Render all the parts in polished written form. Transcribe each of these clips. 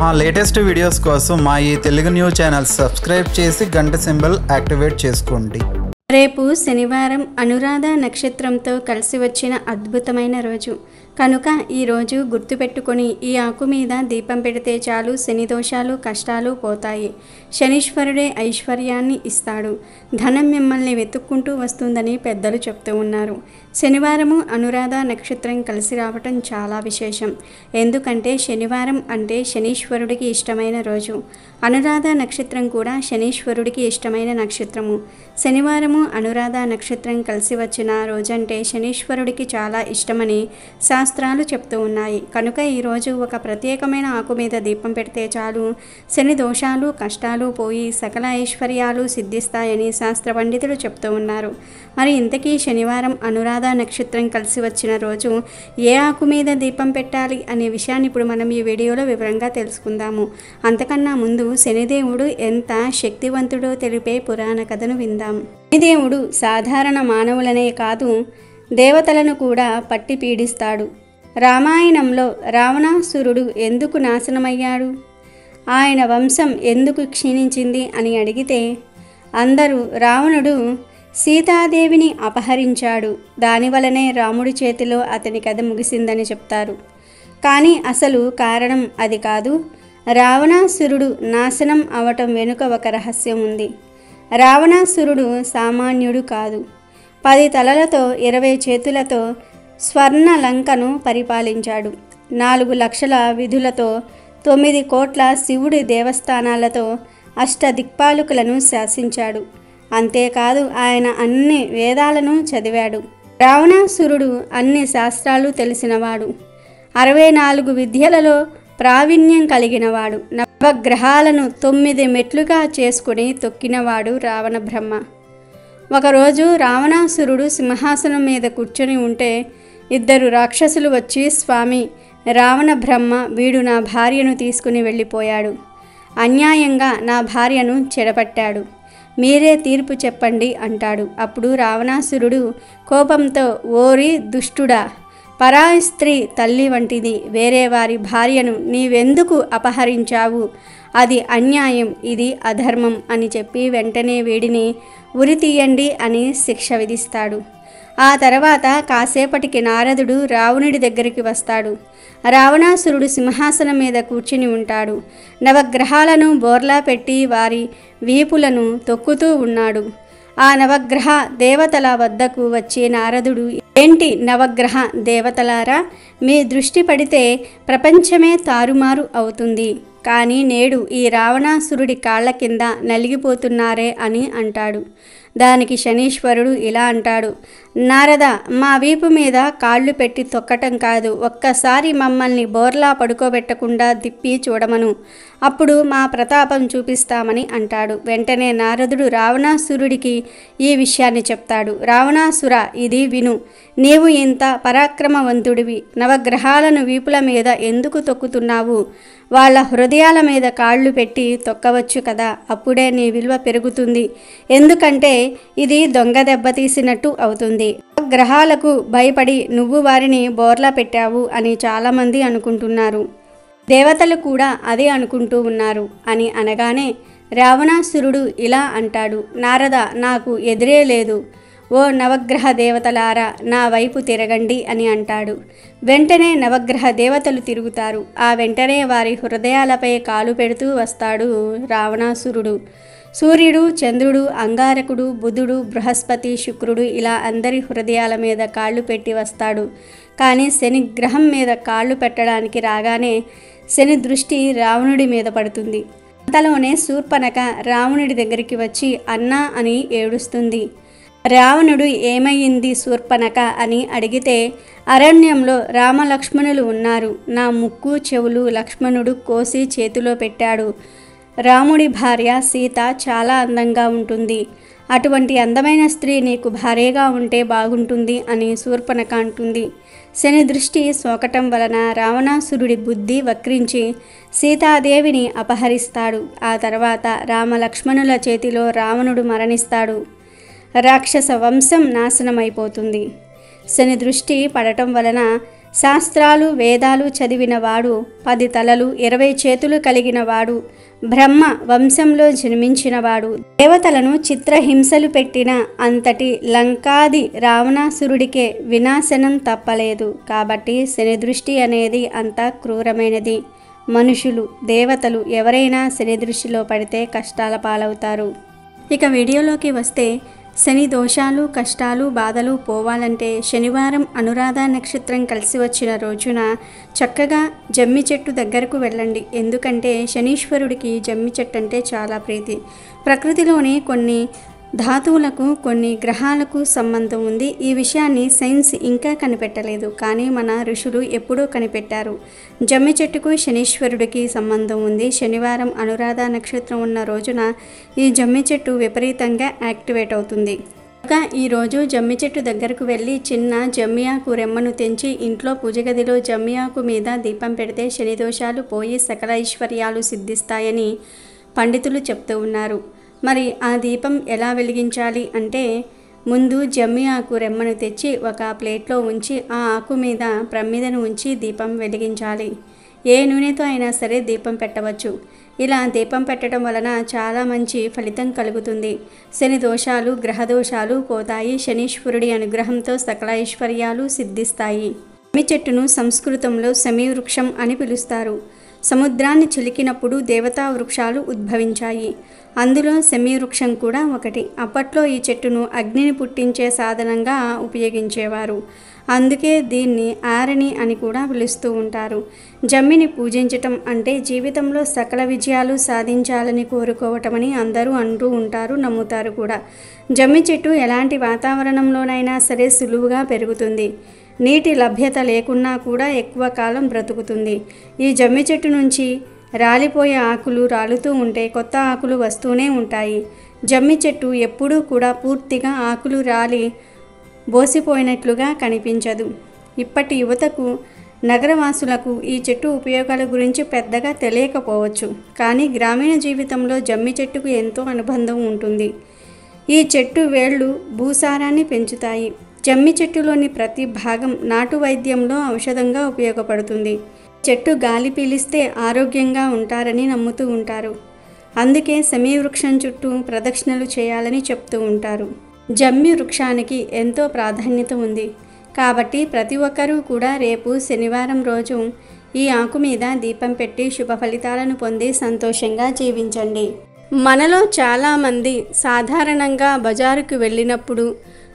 మా latest videos కోసం మా ఈ తెలుగు న్యూస్ ఛానల్ సబ్స్క్రైబ్ చేసి గంట సింబల్ యాక్టివేట్ చేసుకోండి. రేపు శనివారం అనురాధ నక్షత్రంతో కలిసి వచ్చిన అద్భుతమైన రోజు కనుక ఈ రోజు గుర్తుపెట్టుకొని ఈ ఆకు మీద దీపం పెడితే చాలు శని దోషాలు కష్టాలు పోతాయి. శనీశ్వరుడే ఐశ్వర్యాన్ని ఇస్తాడు. ధనం మిమ్మల్ని వెతుక్కుంటూ వస్తుందని పెద్దలు చెప్తూ ఉన్నారు. శనివారము అనురాధ నక్షత్రం కలిసి రావటం చాలా విశేషం. ఎందుకంటే శనివారం అంటే శనీశ్వరుడికి ఇష్టమైన రోజు. అనురాధ నక్షత్రం కూడా శనీశ్వరుడికి ఇష్టమైన నక్షత్రము. శనివారము అనురాధ నక్షత్రం కలిసి వచ్చిన రోజంటే శనీశ్వరుడికి చాలా ఇష్టమని శాస్త్రాలు చెప్తూ ఉన్నాయి. కనుక ఈరోజు ఒక ప్రత్యేకమైన ఆకు మీద దీపం పెడితే చాలు శని దోషాలు కష్టాలు పోయి సకల ఐశ్వర్యాలు సిద్ధిస్తాయని శాస్త్ర పండితులు చెప్తూ ఉన్నారు. మరి ఇంతకీ శనివారం అనురాధ నక్షత్రం కలిసి వచ్చిన రోజు ఏ ఆకు మీద దీపం పెట్టాలి అనే విషయాన్ని ఇప్పుడు మనం ఈ వీడియోలో వివరంగా తెలుసుకుందాము. అంతకన్నా ముందు శనిదేవుడు ఎంత శక్తివంతుడో తెలిపే పురాణ కథను విందాం. శనిదేవుడు సాధారణ మానవులనే కాదు దేవతలను కూడా పట్టి పీడిస్తాడు. రామాయణంలో రావణాసురుడు ఎందుకు నాశనమయ్యాడు, ఆయన వంశం ఎందుకు క్షీణించింది అని అడిగితే అందరూ రావణుడు సీతాదేవిని అపహరించాడు, దానివలనే రాముడి చేతిలో అతని కథ ముగిసిందని చెప్తారు. కానీ అసలు కారణం అది కాదు. రావణాసురుడు నాశనం అవటం వెనుక ఒక రహస్యం ఉంది. రావణాసురుడు సామాన్యుడు కాదు. 10 తలలతో 20 చేతులతో స్వర్ణ లంకను పరిపాలించాడు. 4 లక్షల విధులతో 9 కోట్ల శివుడి దేవస్థానాలతో అష్టదిక్పాలకులను శాసించాడు. అంతేకాదు ఆయన అన్ని వేదాలను చదివాడు. రావణాసురుడు అన్ని శాస్త్రాలు తెలిసినవాడు. 64 విద్యలలో ప్రావీణ్యం కలిగినవాడు. నవగ్రహాలను 9 మెట్లుగా చేసుకుని తొక్కినవాడు రావణ బ్రహ్మ. ఒకరోజు రావణాసురుడు సింహాసనం మీద కూర్చొని ఉంటే 2 రాక్షసులు వచ్చి స్వామి రావణ బ్రహ్మ, వీడు నా భార్యను తీసుకుని వెళ్ళిపోయాడు. అన్యాయంగా నా భార్యను చెడపట్టాడు. మీరే తీర్పు చెప్పండి అంటాడు. అప్పుడు రావణాసురుడు కోపంతో ఓరి దుష్టుడా, పరాయి స్త్రీ తల్లి వంటిది వేరే వారి భార్యను నీవెందుకు అపహరించావు, అది అన్యాయం, ఇది అధర్మం అని చెప్పి వెంటనే వీడిని ఉరి తీయండి అని శిక్ష విధిస్తాడు. ఆ తర్వాత కాసేపటికి నారదుడు రావణుడి దగ్గరికి వస్తాడు. రావణాసురుడు సింహాసనం మీద కూర్చుని ఉంటాడు. నవగ్రహాలను బోర్లా పెట్టి వారి వీపులను తొక్కుతూ ఉన్నాడు. ఆ నవగ్రహ దేవతల వద్దకు వచ్చే నారదుడు, ఏంటి నవగ్రహ దేవతలారా, మీ దృష్టి పడితే ప్రపంచమే తారుమారు అవుతుంది. కానీ నేడు ఈ రావణాసురుడి కాళ్ళ కింద నలిగిపోతున్నారే అని అంటాడు. దానికి శనీశ్వరుడు ఇలా అంటాడు, నారద, మా వీపు మీద కాళ్ళు పెట్టి తొక్కటం కాదు, ఒక్కసారి మమ్మల్ని బోర్లా పడుకోబెట్టకుండా తిప్పి చూడమను, అప్పుడు మా ప్రతాపం చూపిస్తామని అంటాడు. వెంటనే నారదుడు రావణాసురుడికి ఈ విషయాన్ని చెప్తాడు. రావణాసుర, ఇది విను. నీవు ఇంత పరాక్రమవంతుడివి, నవగ్రహాలను వీపుల మీద ఎందుకు తొక్కుతున్నావు? వాళ్ళ హృదయాల మీద కాళ్ళు పెట్టి తొక్కవచ్చు కదా, అప్పుడే నీ విలువ పెరుగుతుంది. ఎందుకంటే ఇది దొంగ దెబ్బతీసినట్టు అవుతుంది. గ్రహాలకు భయపడి నువ్వు వారిని బోర్లా పెట్టావు అని చాలామంది అనుకుంటున్నారు. దేవతలు కూడా అదే అనుకుంటూ ఉన్నారు అని అనగానే రావణాసురుడు ఇలా అంటాడు, నారద, నాకు ఎదురే లేదు. ఓ నవగ్రహ దేవతలారా, నా వైపు తిరగండి అని అంటాడు. వెంటనే నవగ్రహ దేవతలు తిరుగుతారు. ఆ వెంటనే వారి హృదయాలపై కాలు పెడుతూ వస్తాడు రావణాసురుడు. సూర్యుడు, చంద్రుడు, అంగారకుడు, బుధుడు, బృహస్పతి, శుక్రుడు ఇలా అందరి హృదయాల మీద కాళ్ళు పెట్టి వస్తాడు. కానీ శని గ్రహం మీద కాళ్ళు పెట్టడానికి రాగానే శని దృష్టి రావణుడి మీద పడుతుంది. అంతలోనే శూర్పణఖ రావణుడి దగ్గరికి వచ్చి అన్నా అని ఏడుస్తుంది. రావణుడు ఏమయ్యింది శూర్పణఖ అని అడిగితే, అరణ్యంలో రామలక్ష్మణులు ఉన్నారు. నా ముక్కు చెవులు లక్ష్మణుడు కోసి చేతిలో పెట్టాడు. రాముడి భార్య సీత చాలా అందంగా ఉంటుంది. అటువంటి అందమైన స్త్రీ నీకు భార్యగా ఉంటే బాగుంటుంది అని శూర్పణఖ అంటుంది. శని దృష్టి సోకటం వలన రావణాసురుడి బుద్ధి వక్రించి సీతాదేవిని అపహరిస్తాడు. ఆ తర్వాత రామలక్ష్మణుల చేతిలో రావణుడు మరణిస్తాడు. రాక్షస వంశం నాశనమైపోతుంది. శని దృష్టి పడటం వలన శాస్త్రాలు వేదాలు చదివినవాడు, 10 తలలు 20 చేతులు కలిగినవాడు, బ్రహ్మ వంశంలో జన్మించినవాడు, దేవతలను చిత్రహింసలు పెట్టిన అంతటి లంకాది రావణాసురుడికే వినాశనం తప్పలేదు. కాబట్టి శని దృష్టి అనేది అంత క్రూరమైనది. మనుషులు, దేవతలు ఎవరైనా శని దృష్టిలో పడితే కష్టాల పాలవుతారు. ఇక వీడియోలోకి వస్తే, శని దోషాలు, కష్టాలు, బాధలు పోవాలంటే శనివారం అనురాధ నక్షత్రం కలిసి వచ్చిన రోజున చక్కగా జమ్మి చెట్టు దగ్గరకు వెళ్ళండి. ఎందుకంటే శనీశ్వరుడికి జమ్మి చెట్టు అంటే చాలా ప్రీతి. ప్రకృతిలోని కొన్ని ధాతువులకు, కొన్ని గ్రహాలకు సంబంధం ఉంది. ఈ విషయాన్ని సైన్స్ ఇంకా కనిపెట్టలేదు, కానీ మన ఋషులు ఎప్పుడూ కనిపెట్టారు. జమ్మి చెట్టుకు శనీశ్వరుడికి సంబంధం ఉంది. శనివారం అనురాధ నక్షత్రం ఉన్న రోజున ఈ జమ్మి చెట్టు విపరీతంగా యాక్టివేట్ అవుతుంది. ఇంకా ఈరోజు జమ్మి చెట్టు దగ్గరకు వెళ్ళి చిన్న జమ్మి ఆకు రెమ్మను తెంచి ఇంట్లో పూజ గదిలో జమ్మి ఆకు మీద దీపం పెడితే శని దోషాలు పోయి సకల ఐశ్వర్యాలు సిద్ధిస్తాయని పండితులు చెప్తూ ఉన్నారు. మరి ఆ దీపం ఎలా వెలిగించాలి అంటే, ముందు జమ్మి ఆకు రెమ్మను తెచ్చి ఒక ప్లేట్లో ఉంచి ఆ ఆకు మీద ప్రమిదను ఉంచి దీపం వెలిగించాలి. ఏ నూనెతో అయినా సరే దీపం పెట్టవచ్చు. ఇలా దీపం పెట్టడం వలన చాలా మంచి ఫలితం కలుగుతుంది. శని దోషాలు, గ్రహ దోషాలు పోతాయి. శనీశ్వరుడి అనుగ్రహంతో సకల ఐశ్వర్యాలు సిద్ధిస్తాయి. జమ్మి చెట్టును సంస్కృతంలో శమీ వృక్షం అని పిలుస్తారు. సముద్రాన్ని చిలికినప్పుడు దేవతా వృక్షాలు ఉద్భవించాయి. అందులో శమీ వృక్షం కూడా ఒకటి. అప్పట్లో ఈ చెట్టును అగ్నిని పుట్టించే సాధనంగా ఉపయోగించేవారు. అందుకే దీన్ని ఆరణి అని కూడా పిలుస్తూ ఉంటారు. జమ్మిని పూజించటం అంటే జీవితంలో సకల విజయాలు సాధించాలని కోరుకోవటమని అందరూ అంటూ ఉంటారు, నమ్ముతారు కూడా. జమ్మి చెట్టు ఎలాంటి వాతావరణంలోనైనా సరే సులువుగా పెరుగుతుంది. నీటి లభ్యత లేకున్నా కూడా ఎక్కువ కాలం బ్రతుకుతుంది. ఈ జమ్మి చెట్టు నుంచి రాలిపోయే ఆకులు రాలుతూ ఉంటే కొత్త ఆకులు వస్తూనే ఉంటాయి. జమ్మి చెట్టు ఎప్పుడూ కూడా పూర్తిగా ఆకులు రాలి బోసిపోయినట్లుగా కనిపించదు. ఇప్పటి యువతకు, నగరవాసులకు ఈ చెట్టు ఉపయోగాల గురించి పెద్దగా తెలియకపోవచ్చు, కానీ గ్రామీణ జీవితంలో జమ్మి చెట్టుకు ఎంతో అనుబంధం ఉంటుంది. ఈ చెట్టు వేళ్ళు భూసారాన్ని పెంచుతాయి. జమ్మి చెట్టులోని ప్రతి భాగం నాటు వైద్యంలో ఔషధంగా ఉపయోగపడుతుంది. చెట్టు గాలి పీలిస్తే ఆరోగ్యంగా ఉంటారని నమ్ముతూ ఉంటారు. అందుకే శమీ వృక్షం చుట్టూ ప్రదక్షిణలు చేయాలని చెప్తూ ఉంటారు. జమ్మి వృక్షానికి ఎంతో ప్రాధాన్యత ఉంది. కాబట్టి ప్రతి ఒక్కరూ కూడా రేపు శనివారం రోజు ఈ ఆకు మీద దీపం పెట్టి శుభ ఫలితాలను పొంది సంతోషంగా జీవించండి. మనలో చాలామంది సాధారణంగా బజారుకు వెళ్ళినప్పుడు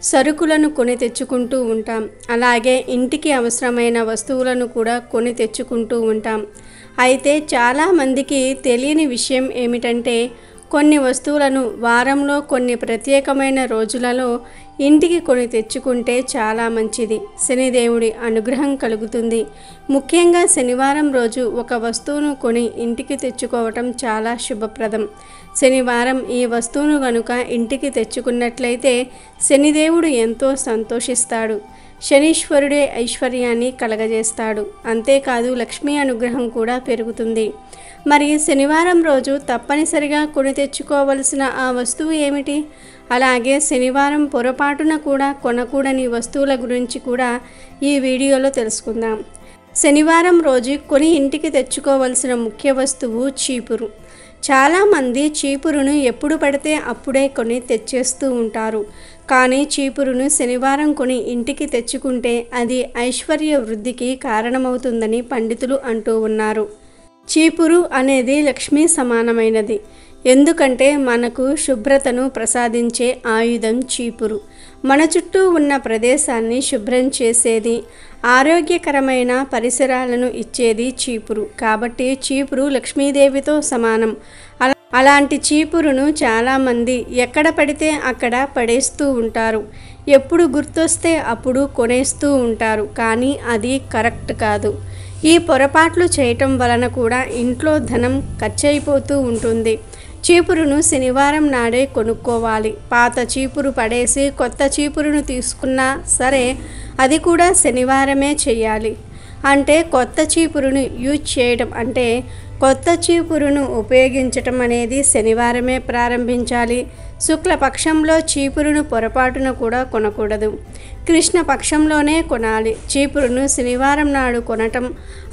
సరుకులను కొని తెచ్చుకుంటూ ఉంటాం. అలాగే ఇంటికి అవసరమైన వస్తువులను కూడా కొని తెచ్చుకుంటూ ఉంటాం. అయితే చాలామందికి తెలియని విషయం ఏమిటంటే, కొన్ని వస్తువులను వారంలో కొన్ని ప్రత్యేకమైన రోజులలో ఇంటికి కొని తెచ్చుకుంటే చాలా మంచిది. శనిదేవుడి అనుగ్రహం కలుగుతుంది. ముఖ్యంగా శనివారం రోజు ఒక వస్తువును కొని ఇంటికి తెచ్చుకోవటం చాలా శుభప్రదం. శనివారం ఈ వస్తువును కనుక ఇంటికి తెచ్చుకున్నట్లయితే శనిదేవుడు ఎంతో సంతోషిస్తాడు. శనీశ్వరుడే ఐశ్వర్యాన్ని కలగజేస్తాడు. అంతేకాదు లక్ష్మీ అనుగ్రహం కూడా పెరుగుతుంది. మరి శనివారం రోజు తప్పనిసరిగా కొని తెచ్చుకోవలసిన ఆ వస్తువు ఏమిటి? అలాగే శనివారం పొరపాటున కూడా కొనకూడని వస్తువుల గురించి కూడా ఈ వీడియోలో తెలుసుకుందాం. శనివారం రోజు కొని ఇంటికి తెచ్చుకోవలసిన ముఖ్య వస్తువు చీపురు. చాలామంది చీపురును ఎప్పుడు పడితే అప్పుడే కొని తెచ్చేస్తూ ఉంటారు. కానీ చీపురును శనివారం కొని ఇంటికి తెచ్చుకుంటే అది ఐశ్వర్య వృద్ధికి కారణమవుతుందని పండితులు అంటూ ఉన్నారు. చీపురు అనేది లక్ష్మీ సమానమైనది. ఎందుకంటే మనకు శుభ్రతను ప్రసాదించే ఆయుధం చీపురు. మన చుట్టూ ఉన్న ప్రదేశాన్ని శుభ్రం చేసేది, ఆరోగ్యకరమైన పరిసరాలను ఇచ్చేది చీపురు. కాబట్టి చీపురు లక్ష్మీదేవితో సమానం. అలాంటి చీపురును చాలామంది ఎక్కడ పడితే అక్కడ పడేస్తూ ఉంటారు. ఎప్పుడు గుర్తొస్తే అప్పుడు కొనేస్తూ ఉంటారు. కానీ అది కరెక్ట్ కాదు. ఈ పొరపాట్లు చేయటం వలన కూడా ఇంట్లో ధనం ఖర్చయిపోతూ ఉంటుంది. చీపురును శనివారం నాడే కొనుక్కోవాలి. పాత చీపురు పడేసి కొత్త చీపురును తీసుకున్నా సరే అది కూడా శనివారమే చేయాలి. అంటే కొత్త చీపురును యూజ్ చేయడం అంటే కొత్త చీపురును ఉపయోగించటం అనేది శనివారమే ప్రారంభించాలి. శుక్లపక్షంలో చీపురును పొరపాటున కూడా కొనకూడదు. కృష్ణ పక్షంలోనే కొనాలి. చీపురును శనివారం నాడు కొనటం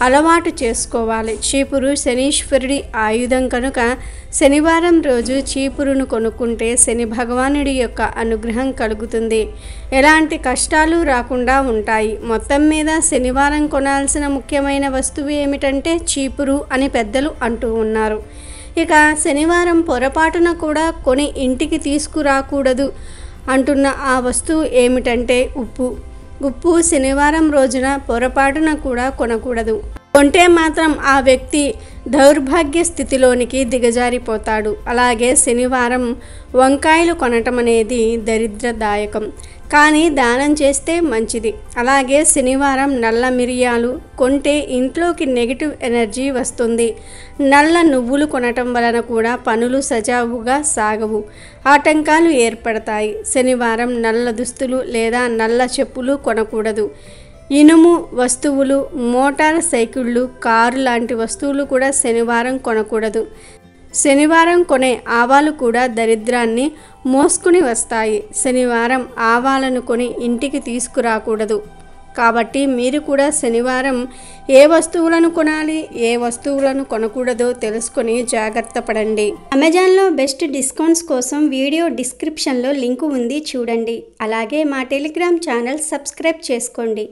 అలవాటు చేసుకోవాలి. చీపురు శనీశ్వరుడి ఆయుధం కనుక శనివారం రోజు చీపురును కొనుక్కుంటే శని భగవానుడి యొక్క అనుగ్రహం కలుగుతుంది. ఎలాంటి కష్టాలు రాకుండా ఉంటాయి. మొత్తం మీద శనివారం కొనాల్సిన ముఖ్యమైన వస్తువు ఏమిటంటే చీపురు అని పెద్దలు అంటూ ఉన్నారు. ఇక శనివారం పొరపాటున కూడా కొని ఇంటికి తీసుకురాకూడదు అంటున్న ఆ వస్తువు ఏమిటంటే ఉప్పు శనివారం రోజున పొరపాటున కూడా కొనకూడదు. కొంటే మాత్రం ఆ వ్యక్తి దౌర్భాగ్య స్థితిలోనికి దిగజారిపోతాడు. అలాగే శనివారం వంకాయలు కొనటం అనేది దరిద్రదాయకం, కానీ దానం చేస్తే మంచిది. అలాగే శనివారం నల్ల మిరియాలు కొంటే ఇంట్లోకి నెగిటివ్ ఎనర్జీ వస్తుంది. నల్ల నువ్వులు కొనటం వలన కూడా పనులు సజావుగా సాగవు, ఆటంకాలు ఏర్పడతాయి. శనివారం నల్ల దుస్తులు లేదా నల్ల చెప్పులు కొనకూడదు. ఇనుము వస్తువులు, మోటార్ సైకిళ్ళు, కారు లాంటి వస్తువులు కూడా శనివారం కొనకూడదు. శనివారం కొనే ఆవాలు కూడా దరిద్రాన్ని మోసుకుని వస్తాయి. శనివారం ఆవాలను కొని ఇంటికి తీసుకురాకూడదు. కాబట్టి మీరు కూడా శనివారం ఏ వస్తువులను కొనాలి, ఏ వస్తువులను కొనకూడదో తెలుసుకొని జాగ్రత్త పడండి. అమెజాన్లో బెస్ట్ డిస్కౌంట్స్ కోసం వీడియో డిస్క్రిప్షన్లో లింకు ఉంది, చూడండి. అలాగే మా టెలిగ్రామ్ ఛానల్ సబ్స్క్రైబ్ చేసుకోండి.